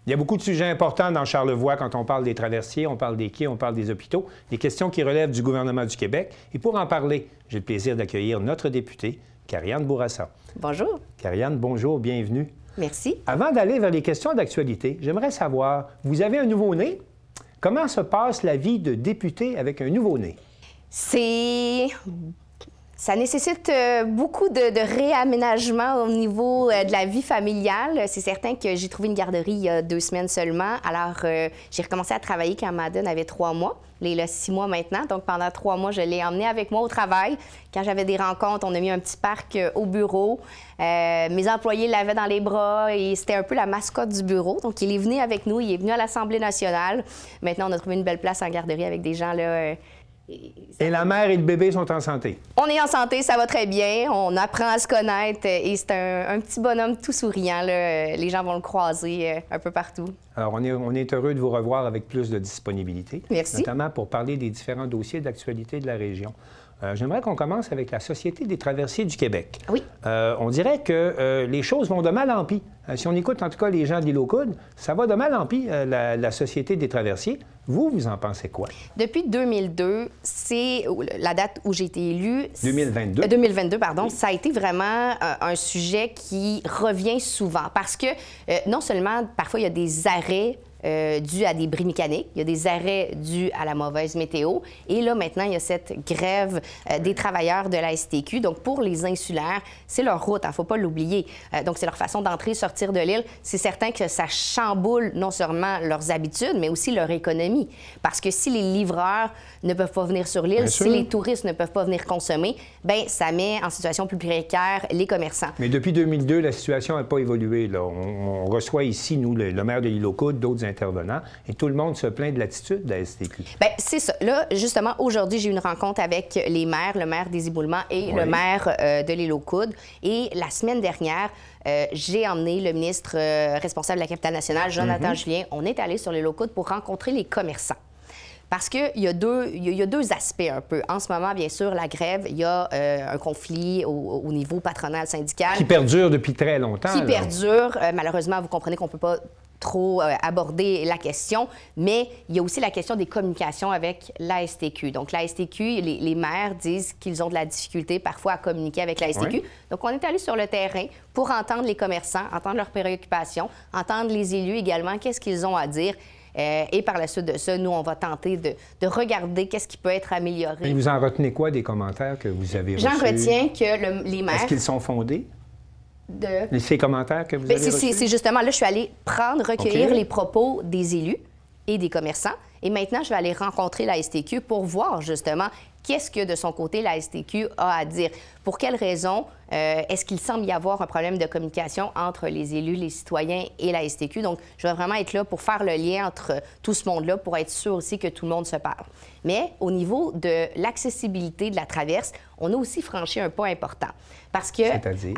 Il y a beaucoup de sujets importants dans Charlevoix quand on parle des traversiers, on parle des quais, on parle des hôpitaux, des questions qui relèvent du gouvernement du Québec. Et pour en parler, j'ai le plaisir d'accueillir notre députée, Karianne Bourassa. Bonjour. Karianne, bonjour, bienvenue. Merci. Avant d'aller vers les questions d'actualité, j'aimerais savoir, vous avez un nouveau-né? Comment se passe la vie de député avec un nouveau-né? Ça nécessite beaucoup de réaménagement au niveau de la vie familiale. C'est certain que j'ai trouvé une garderie il y a 2 semaines seulement. Alors, j'ai recommencé à travailler quand Madden avait 3 mois. Là, il a 6 mois maintenant. Donc, pendant 3 mois, je l'ai emmené avec moi au travail. Quand j'avais des rencontres, on a mis un petit parc au bureau. Mes employés l'avaient dans les bras et c'était un peu la mascotte du bureau. Donc, il est venu avec nous. Il est venu à l'Assemblée nationale. Maintenant, on a trouvé une belle place en garderie avec des gens là... Et la mère et le bébé sont en santé? On est en santé, ça va très bien. On apprend à se connaître et c'est un petit bonhomme tout souriant. Là. Les gens vont le croiser un peu partout. Alors, on est heureux de vous revoir avec plus de disponibilité. Merci. Notamment pour parler des différents dossiers d'actualité de la région. J'aimerais qu'on commence avec la Société des traversiers du Québec. Oui. On dirait que les choses vont de mal en pis. Si on écoute en tout cas les gens de l'île aux Coudes, ça va de mal en pis, la Société des traversiers. Vous en pensez quoi? Depuis 2002, c'est la date où j'ai été élue. 2022? 2022, pardon. Oui. Ça a été vraiment un sujet qui revient souvent parce que non seulement, parfois, il y a des arrêts dus à des bris mécaniques, il y a des arrêts dus à la mauvaise météo. Et là, maintenant, il y a cette grève des travailleurs de la STQ. Donc, pour les insulaires, c'est leur route, il ne faut pas l'oublier. Donc, c'est leur façon d'entrer et sortir de l'île. C'est certain que ça chamboule non seulement leurs habitudes, mais aussi leur économie. Parce que si les livreurs ne peuvent pas venir sur l'île, si les touristes ne peuvent pas venir consommer, bien, ça met en situation plus précaire les commerçants. Mais depuis 2002, la situation n'a pas évolué. Là. On reçoit ici, nous, le maire de l'île aux Coudes, d'autres intervenants, et tout le monde se plaint de l'attitude de la STQ. Bien, c'est ça. Là, justement, aujourd'hui, j'ai eu une rencontre avec les maires, le maire des Éboulements et le maire de l'île aux Coudes. Et la semaine dernière, j'ai emmené le ministre responsable de la capitale-nationale, Jonathan Julien. On est allé sur l'île aux Coudes pour rencontrer les commerçants. Parce qu'il y a deux aspects un peu. En ce moment, bien sûr, la grève, il y a un conflit au niveau patronal syndical. Qui perdure depuis très longtemps. Qui perdure. Malheureusement, vous comprenez qu'on ne peut pas trop aborder la question, mais il y a aussi la question des communications avec la STQ. Donc, la STQ, les maires disent qu'ils ont de la difficulté parfois à communiquer avec la STQ. Oui. Donc, on est allé sur le terrain pour entendre les commerçants, entendre leurs préoccupations, entendre les élus également, qu'est-ce qu'ils ont à dire. Et par la suite de ça, nous, on va tenter de regarder qu'est-ce qui peut être amélioré. Et vous en retenez quoi des commentaires que vous avez reçus? J'en retiens que les maires... Est-ce qu'ils sont fondés? Ces commentaires que vous avez reçus? C'est justement, là, je suis allée recueillir les propos des élus et des commerçants. Et maintenant, je vais aller rencontrer la STQ pour voir, justement, qu'est-ce que, de son côté, la STQ a à dire. Pour quelles raisons est-ce qu'il semble y avoir un problème de communication entre les élus, les citoyens et la STQ? Donc, je vais vraiment être là pour faire le lien entre tout ce monde-là, pour être sûr aussi que tout le monde se parle. Mais au niveau de l'accessibilité de la traverse, on a aussi franchi un pas important. Parce que,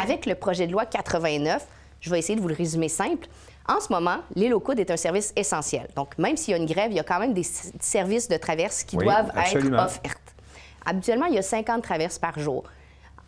avec le projet de loi 89, je vais essayer de vous le résumer simple, en ce moment, l'île aux Coudes est un service essentiel. Donc, même s'il y a une grève, il y a quand même des services de traverse qui doivent être offerts. Habituellement, il y a 50 traverses par jour.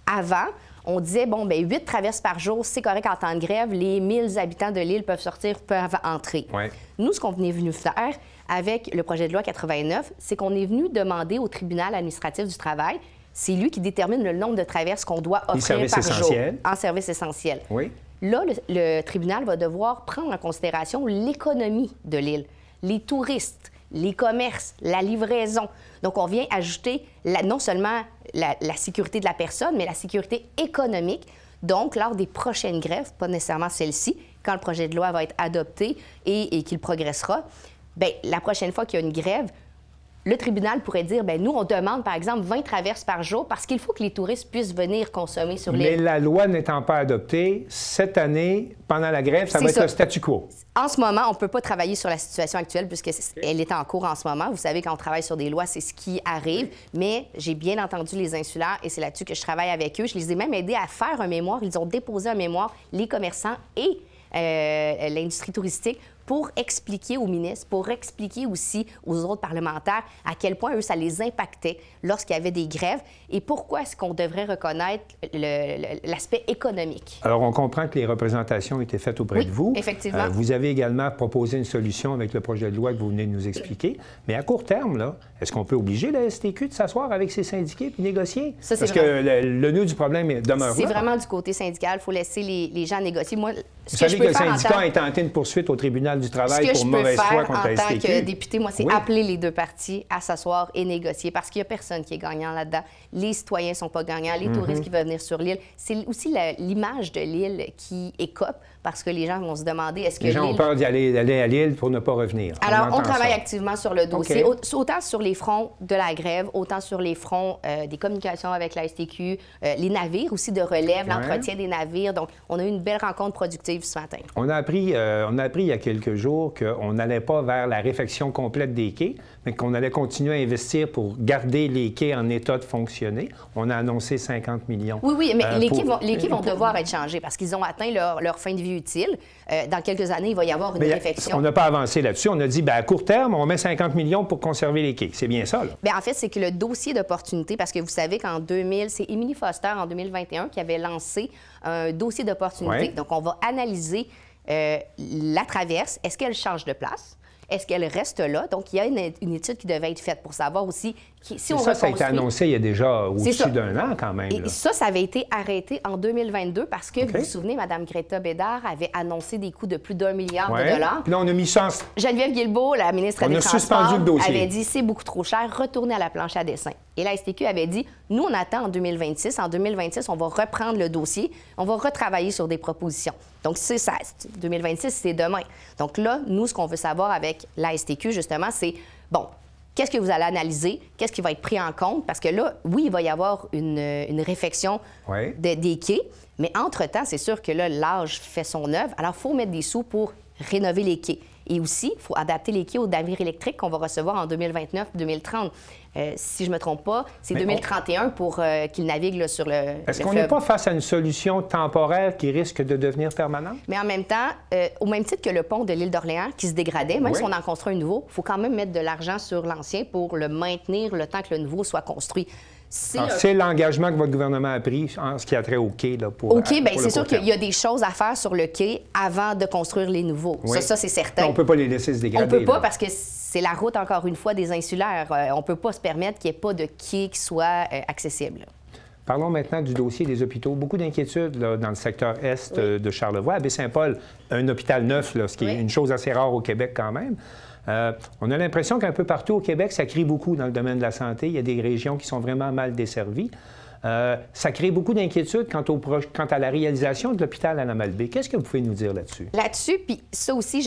Avant, on disait, bon, bien, 8 traverses par jour, c'est correct en temps de grève, les 1000 habitants de l'île peuvent sortir, peuvent entrer. Ouais. Nous, ce qu'on est venu faire avec le projet de loi 89, c'est qu'on est venu demander au tribunal administratif du travail, c'est lui qui détermine le nombre de traverses qu'on doit offrir par jour en service essentiel. Oui. Là, le tribunal va devoir prendre en considération l'économie de l'île, les touristes, les commerces, la livraison. Donc, on vient ajouter non seulement la sécurité de la personne, mais la sécurité économique. Donc, lors des prochaines grèves, pas nécessairement celle-ci, quand le projet de loi va être adopté et qu'il progressera, bien, la prochaine fois qu'il y a une grève, le tribunal pourrait dire, bien, nous, on demande, par exemple, 20 traverses par jour parce qu'il faut que les touristes puissent venir consommer sur l'île. Mais la loi n'étant pas adoptée, cette année, pendant la grève, ça va être le statu quo. En ce moment, on ne peut pas travailler sur la situation actuelle puisqu'elle est en cours en ce moment. Vous savez, quand on travaille sur des lois, c'est ce qui arrive. Mais j'ai bien entendu les insulaires et c'est là-dessus que je travaille avec eux. Je les ai même aidés à faire un mémoire. Ils ont déposé un mémoire, les commerçants et l'industrie touristique, pour expliquer aux ministres, pour expliquer aussi aux autres parlementaires à quel point, eux, ça les impactait lorsqu'il y avait des grèves et pourquoi est-ce qu'on devrait reconnaître l'aspect économique. Alors, on comprend que les représentations étaient faites auprès de vous. Effectivement. Vous avez également proposé une solution avec le projet de loi que vous venez de nous expliquer. Mais à court terme, là, est-ce qu'on peut obliger la STQ de s'asseoir avec ses syndiqués et négocier? Ça, parce que le nœud du problème demeure là. C'est vraiment du côté syndical. Il faut laisser les gens négocier. Moi, vous savez que le syndicat a tenté une poursuite au tribunal du travail pour mauvaise foi contre la STQ. En tant que député, moi, c'est appeler les deux parties à s'asseoir et négocier parce qu'il n'y a personne qui est gagnant là-dedans. Les citoyens ne sont pas gagnants, les touristes qui veulent venir sur l'île. C'est aussi l'image de l'île qui écope parce que les gens vont se demander est-ce que les gens ont peur d'aller à l'île pour ne pas revenir. Alors, on travaille activement sur le dossier, autant sur les fronts de la grève, autant sur les fronts des communications avec la STQ, les navires aussi de relève, l'entretien des navires. Donc, on a eu une belle rencontre productive ce matin. On a appris il y a quelques jours qu'on n'allait pas vers la réfection complète des quais, mais qu'on allait continuer à investir pour garder les quais en état de fonctionner. On a annoncé 50 millions. Oui, mais les quais vont devoir être changés parce qu'ils ont atteint leur fin de vie utile. Dans quelques années, il va y avoir une réfection. On n'a pas avancé là-dessus. On a dit, à court terme, on met 50 millions pour conserver les quais. C'est bien ça, là? Bien, en fait, c'est que le dossier d'opportunité, parce que vous savez qu'en 2000, c'est Émilie Foster, en 2021, qui avait lancé un dossier d'opportunité. Donc, on va analyser la traverse. Est-ce qu'elle change de place? Est-ce qu'elle reste là? Donc, il y a une étude qui devait être faite pour savoir aussi si on reconstruit... Ça a été annoncé il y a déjà au-dessus d'un an quand même. Et ça avait été arrêté en 2022 parce que, vous vous souvenez, Mme Greta Bédard avait annoncé des coûts de plus d'1 milliard de dollars. Puis là, on a mis ça en... Geneviève Guilbeault, la ministre des Transports, suspendu le dossier. avait dit c'est beaucoup trop cher, retournez à la planche à dessin. Et la STQ avait dit nous, on attend en 2026. En 2026, on va reprendre le dossier, on va retravailler sur des propositions. Donc, c'est ça. 2026, c'est demain. Donc là, nous, ce qu'on veut savoir avec la STQ, justement, c'est, bon, qu'est-ce que vous allez analyser? Qu'est-ce qui va être pris en compte? Parce que là, oui, il va y avoir une réfection des quais, mais entre-temps, c'est sûr que là, l'âge fait son œuvre. Alors, il faut mettre des sous rénover les quais. Et aussi, il faut adapter les quais aux navires électriques qu'on va recevoir en 2029-2030. Si je ne me trompe pas, c'est 2031 pour qu'ils naviguent là, sur le Est-ce qu'on n'est pas face à une solution temporaire qui risque de devenir permanente? Mais en même temps, au même titre que le pont de l'île d'Orléans qui se dégradait, même si on en construit un nouveau, il faut quand même mettre de l'argent sur l'ancien pour le maintenir le temps que le nouveau soit construit. C'est l'engagement que votre gouvernement a pris en ce qui a trait au quai. Là, pour bien, c'est sûr qu'il y a des choses à faire sur le quai avant de construire les nouveaux. Ça, c'est certain. On ne peut pas les laisser se dégrader. On ne peut pas parce que c'est la route, encore une fois, des insulaires. On ne peut pas se permettre qu'il n'y ait pas de quai qui soit accessible. Parlons maintenant du dossier des hôpitaux. Beaucoup d'inquiétudes dans le secteur est de Charlevoix. À Baie-Saint-Paul, un hôpital neuf, là, ce qui est une chose assez rare au Québec quand même. On a l'impression qu'un peu partout au Québec, ça crie beaucoup dans le domaine de la santé. Il y a des régions qui sont vraiment mal desservies. Ça crée beaucoup d'inquiétudes quant à la réalisation de l'hôpital à la Malbaie. Qu'est-ce que vous pouvez nous dire là-dessus? Là-dessus, puis ça aussi,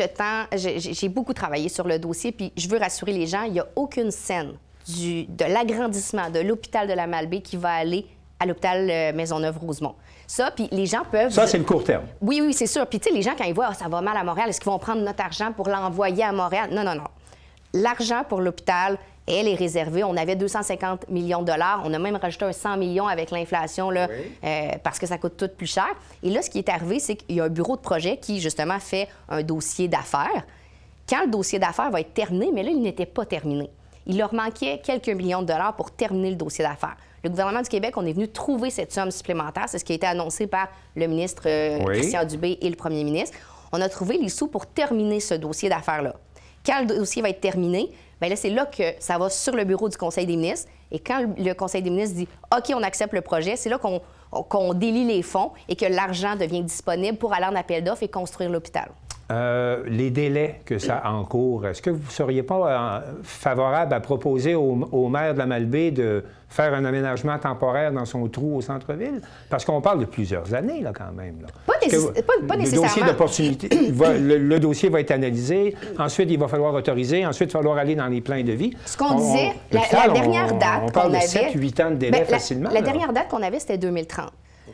j'ai beaucoup travaillé sur le dossier, puis je veux rassurer les gens, il n'y a aucune scène de l'agrandissement de l'hôpital de la Malbaie qui va aller à l'hôpital Maisonneuve-Rosemont. Ça, puis les gens peuvent... Ça, c'est le court terme. Oui, c'est sûr. Puis, tu sais, les gens, quand ils voient « ça va mal à Montréal », est-ce qu'ils vont prendre notre argent pour l'envoyer à Montréal? Non. L'argent pour l'hôpital, elle est réservée. On avait 250 millions de dollars. On a même rajouté un 100 millions avec l'inflation, là, parce que ça coûte tout plus cher. Et là, ce qui est arrivé, c'est qu'il y a un bureau de projet qui, justement, fait un dossier d'affaires. Quand le dossier d'affaires va être terminé, mais là, il n'était pas terminé. Il leur manquait quelques millions de dollars pour terminer le dossier d'affaires. Le gouvernement du Québec, on est venu trouver cette somme supplémentaire. C'est ce qui a été annoncé par le ministre Christian Dubé et le premier ministre. On a trouvé les sous pour terminer ce dossier d'affaires-là. Quand le dossier va être terminé, bien là, c'est là que ça va sur le bureau du Conseil des ministres. Et quand le Conseil des ministres dit « OK, on accepte le projet », c'est là qu'on délie les fonds et que l'argent devient disponible pour aller en appel d'offres et construire l'hôpital. Les délais que ça encourt, est-ce que vous ne seriez pas favorable à proposer au maire de la Malbaie de faire un aménagement temporaire dans son trou au centre-ville? Parce qu'on parle de plusieurs années, là, quand même. Là. Pas nécessairement. Le dossier d'opportunité, le dossier va être analysé. Ensuite, il va falloir autoriser. Ensuite, il va falloir aller dans les plans de vie. Ce qu'on disait, la dernière date on parle de 7-8 ans de délai facilement. La dernière date qu'on avait, c'était 2030.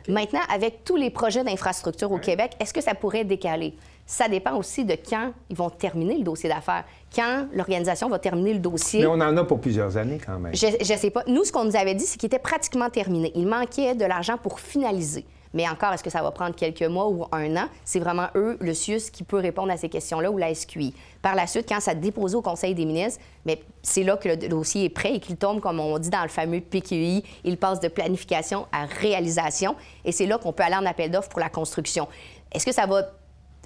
Maintenant, avec tous les projets d'infrastructure au Québec, est-ce que ça pourrait décaler? Ça dépend aussi de quand ils vont terminer le dossier d'affaires, quand l'organisation va terminer le dossier. Mais on en a pour plusieurs années quand même. Je ne sais pas. Nous, ce qu'on nous avait dit, c'est qu'il était pratiquement terminé. Il manquait de l'argent pour finaliser. Mais encore, est-ce que ça va prendre quelques mois ou un an? C'est vraiment eux, le CIUS, qui peut répondre à ces questions-là ou la SQI. Par la suite, quand ça dépose au Conseil des ministres, c'est là que le dossier est prêt et qu'il tombe, comme on dit dans le fameux PQI, il passe de planification à réalisation. Et c'est là qu'on peut aller en appel d'offres pour la construction. Est-ce que ça va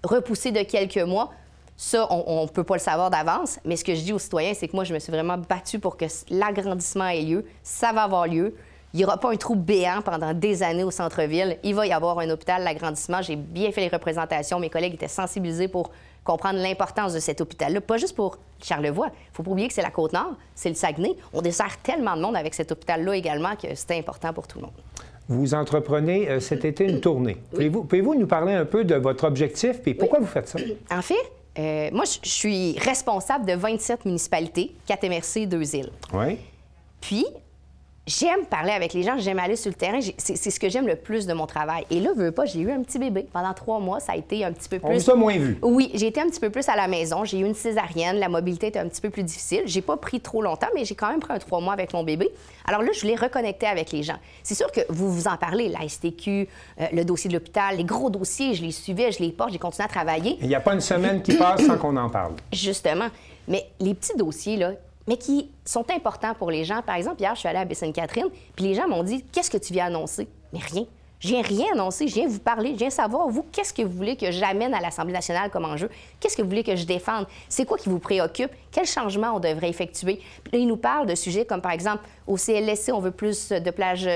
repousser de quelques mois? Ça, on ne peut pas le savoir d'avance. Mais ce que je dis aux citoyens, c'est que moi, je me suis vraiment battue pour que l'agrandissement ait lieu. Ça va avoir lieu. Il n'y aura pas un trou béant pendant des années au centre-ville. Il va y avoir un hôpital, l'agrandissement. J'ai bien fait les représentations. Mes collègues étaient sensibilisés pour comprendre l'importance de cet hôpital-là. Pas juste pour Charlevoix. Il ne faut pas oublier que c'est la Côte-Nord, c'est le Saguenay. On dessert tellement de monde avec cet hôpital-là également que c'était important pour tout le monde. Vous entreprenez cet été une tournée. Oui. Pouvez-vous nous parler un peu de votre objectif et pourquoi vous faites ça? En fait, moi, je suis responsable de 27 municipalités, 4 MRC, 2 îles. Oui. Puis, j'aime parler avec les gens, j'aime aller sur le terrain. C'est ce que j'aime le plus de mon travail. Et là, veux pas, j'ai eu un petit bébé. Pendant 3 mois, ça a été un petit peu plus... On vous a moins vu. Oui, j'ai été un petit peu plus à la maison. J'ai eu une césarienne. La mobilité était un petit peu plus difficile. J'ai pas pris trop longtemps, mais j'ai quand même pris un 3 mois avec mon bébé. Alors là, je voulais reconnecter avec les gens. C'est sûr que vous vous en parlez, la STQ, le dossier de l'hôpital, les gros dossiers, je les suivais, je les porte, j'ai continué à travailler. Il n'y a pas une semaine qui passe sans qu'on en parle. Justement. Mais les petits dossiers, là, mais qui sont importants pour les gens. Par exemple, hier, je suis allée à Baie-Sainte-Catherine, puis les gens m'ont dit « Qu'est-ce que tu viens annoncer? » Mais rien. Je viens rien annoncer, je viens vous parler, je viens savoir, vous, qu'est-ce que vous voulez que j'amène à l'Assemblée nationale comme enjeu? Qu'est-ce que vous voulez que je défende? C'est quoi qui vous préoccupe? Quel changement on devrait effectuer? Puis là, ils nous parlent de sujets comme, par exemple, au CLSC, on veut plus de plages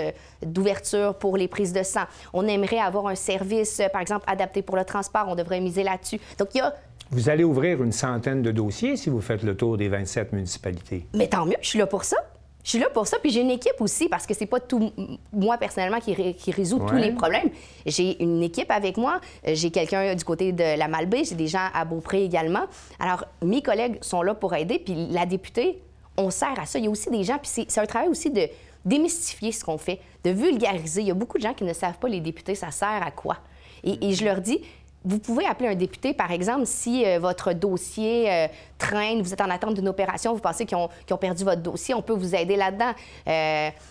d'ouverture pour les prises de sang. On aimerait avoir un service, par exemple, adapté pour le transport. On devrait miser là-dessus. Donc, il y a... Vous allez ouvrir une centaine de dossiers si vous faites le tour des 27 municipalités. Mais tant mieux, je suis là pour ça. Je suis là pour ça, puis j'ai une équipe aussi, parce que c'est pas tout moi, personnellement, qui résout tous les problèmes. J'ai une équipe avec moi, j'ai quelqu'un du côté de la Malbaie, j'ai des gens à Beaupré également. Alors, mes collègues sont là pour aider, puis la députée, on sert à ça. Il y a aussi des gens, puis c'est un travail aussi de démystifier ce qu'on fait, de vulgariser. Il y a beaucoup de gens qui ne savent pas, les députés, ça sert à quoi. Et je leur dis... Vous pouvez appeler un député, par exemple, si votre dossier traîne, vous êtes en attente d'une opération, vous pensez qu'ils ont perdu votre dossier, on peut vous aider là-dedans.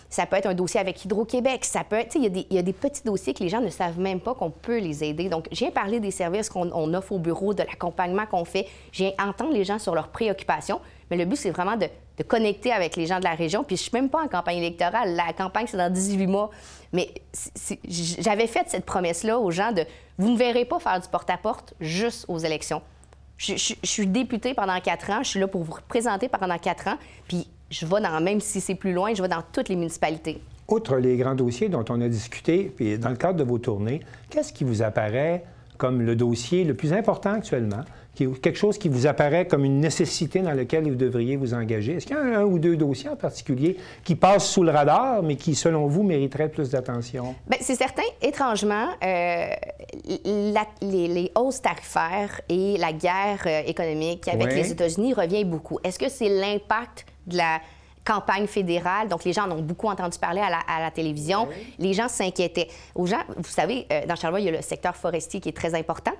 Ça peut être un dossier avec Hydro-Québec, ça peut être... Il y a des petits dossiers que les gens ne savent même pas qu'on peut les aider. Donc, je viens parler des services qu'on offre au bureau, de l'accompagnement qu'on fait. Je viens entendre les gens sur leurs préoccupations. Mais le but, c'est vraiment de connecter avec les gens de la région. Puis je ne suis même pas en campagne électorale. La campagne, c'est dans 18 mois. Mais j'avais fait cette promesse-là aux gens de « Vous ne me verrez pas faire du porte-à-porte juste aux élections. » Je suis députée pendant 4 ans. Je suis là pour vous représenter pendant 4 ans. Puis je vais dans, même si c'est plus loin, je vais dans toutes les municipalités. Outre les grands dossiers dont on a discuté, puis dans le cadre de vos tournées, qu'est-ce qui vous apparaît comme le dossier le plus important actuellement, quelque chose qui vous apparaît comme une nécessité dans lequel vous devriez vous engager? Est-ce qu'il y a un ou deux dossiers en particulier qui passent sous le radar, mais qui, selon vous, mériteraient plus d'attention? Bien, c'est certain. Étrangement, les hausses tarifaires et la guerre économique avec les États-Unis revient beaucoup. Est-ce que c'est l'impact de la campagne fédérale? Donc, les gens en ont beaucoup entendu parler à la télévision. Les gens s'inquiétaient. Aux gens, vous savez, dans Charlevoix, il y a le secteur forestier qui est très important.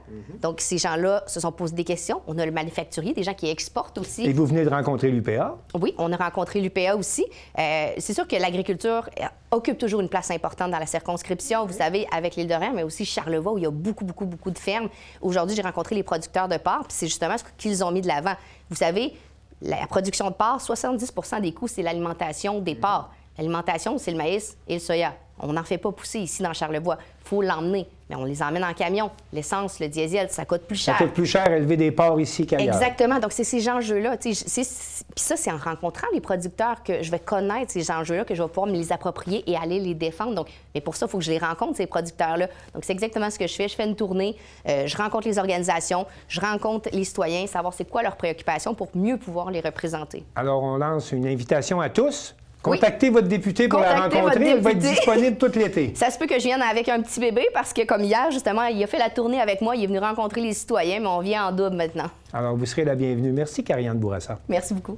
Donc, ces gens-là se sont posés des questions. On a le manufacturier, des gens qui exportent aussi. Et vous venez de rencontrer l'UPA? Oui, on a rencontré l'UPA aussi. C'est sûr que l'agriculture occupe toujours une place importante dans la circonscription. Vous savez, avec l'Île-de-Rien, mais aussi Charlevoix, où il y a beaucoup de fermes. Aujourd'hui, j'ai rencontré les producteurs de porc, puis c'est justement ce qu'ils ont mis de l'avant. Vous savez, la production de porc, 70 des coûts, c'est l'alimentation des porcs. L'alimentation, c'est le maïs et le soya. On n'en fait pas pousser ici dans Charlevoix. Il faut l'emmener. Mais on les emmène en camion. L'essence, le diesel, ça coûte plus cher. Ça coûte plus cher élever des porcs ici qu'ailleurs. Exactement. Donc, c'est ces enjeux-là. Puis ça, c'est en rencontrant les producteurs que je vais connaître ces enjeux-là, que je vais pouvoir me les approprier et aller les défendre. Donc, mais pour ça, il faut que je les rencontre, ces producteurs-là. Donc, c'est exactement ce que je fais. Je fais une tournée, je rencontre les organisations, je rencontre les citoyens, savoir c'est quoi leurs préoccupations pour mieux pouvoir les représenter. Alors, on lance une invitation à tous. Contactez votre député pour la rencontrer. Elle va être disponible tout l'été. Ça se peut que je vienne avec un petit bébé parce que, comme hier, justement, il a fait la tournée avec moi. Il est venu rencontrer les citoyens, mais on vient en double maintenant. Alors, vous serez la bienvenue. Merci, Karianne Bourassa. Merci beaucoup.